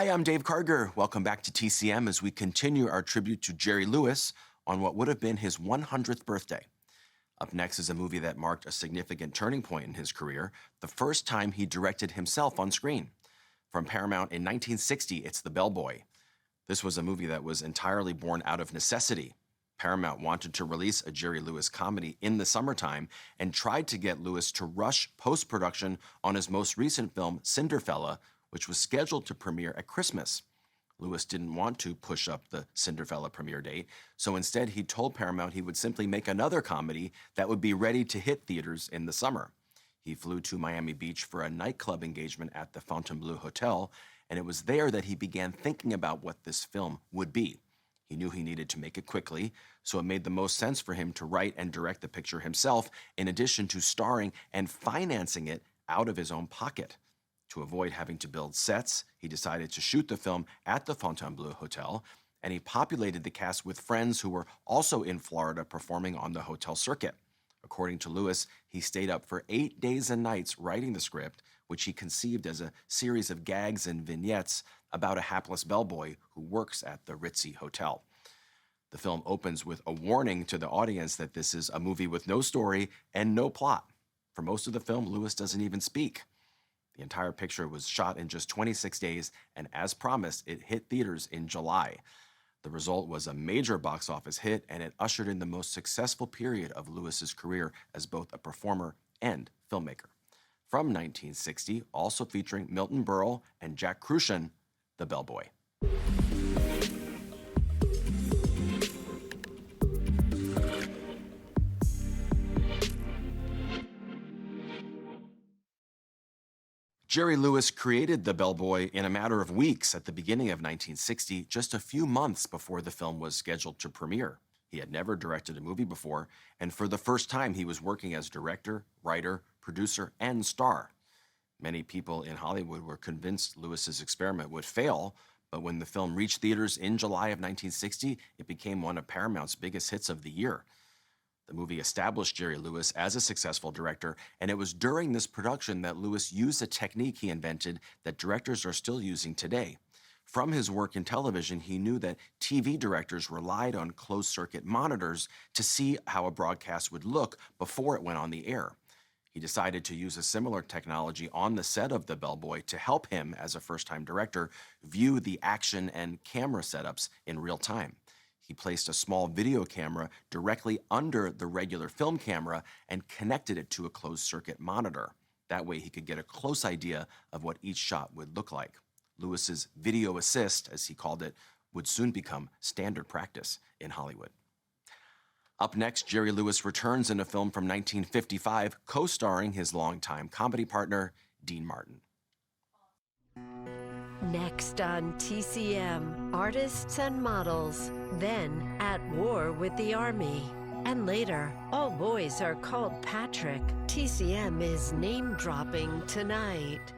Hi, I'm Dave Karger. Welcome back to TCM as we continue our tribute to Jerry Lewis on what would have been his 100th birthday. Up next is a movie that marked a significant turning point in his career, the first time he directed himself on screen. From Paramount in 1960, it's The Bellboy. This was a movie that was entirely born out of necessity. Paramount wanted to release a Jerry Lewis comedy in the summertime and tried to get Lewis to rush post-production on his most recent film, Cinderfella, which was scheduled to premiere at Christmas. Lewis didn't want to push up the Cinderfella premiere date, so instead he told Paramount he would simply make another comedy that would be ready to hit theaters in the summer. He flew to Miami Beach for a nightclub engagement at the Fontainebleau Hotel, and it was there that he began thinking about what this film would be. He knew he needed to make it quickly, so it made the most sense for him to write and direct the picture himself, in addition to starring and financing it out of his own pocket. To avoid having to build sets, he decided to shoot the film at the Fontainebleau Hotel, and he populated the cast with friends who were also in Florida performing on the hotel circuit. According to Lewis, he stayed up for 8 days and nights writing the script, which he conceived as a series of gags and vignettes about a hapless bellboy who works at the ritzy hotel. The film opens with a warning to the audience that this is a movie with no story and no plot. For most of the film, Lewis doesn't even speak. The entire picture was shot in just 26 days, and as promised, it hit theaters in July. The result was a major box office hit, and it ushered in the most successful period of Lewis's career as both a performer and filmmaker. From 1960, also featuring Milton Berle and Jack Kruschen, The Bellboy. Jerry Lewis created The Bellboy in a matter of weeks at the beginning of 1960, just a few months before the film was scheduled to premiere. He had never directed a movie before, and for the first time he was working as director, writer, producer, and star. Many people in Hollywood were convinced Lewis's experiment would fail, but when the film reached theaters in July of 1960, it became one of Paramount's biggest hits of the year. The movie established Jerry Lewis as a successful director, and it was during this production that Lewis used a technique he invented that directors are still using today. From his work in television, he knew that TV directors relied on closed-circuit monitors to see how a broadcast would look before it went on the air. He decided to use a similar technology on the set of The Bellboy to help him, as a first-time director, view the action and camera setups in real time. He placed a small video camera directly under the regular film camera and connected it to a closed-circuit monitor. That way he could get a close idea of what each shot would look like. Lewis's video assist, as he called it, would soon become standard practice in Hollywood. Up next, Jerry Lewis returns in a film from 1955, co-starring his longtime comedy partner, Dean Martin. Next on TCM, artists and models, then at war with the Army. And later, all boys are called Patrick. TCM is name-dropping tonight.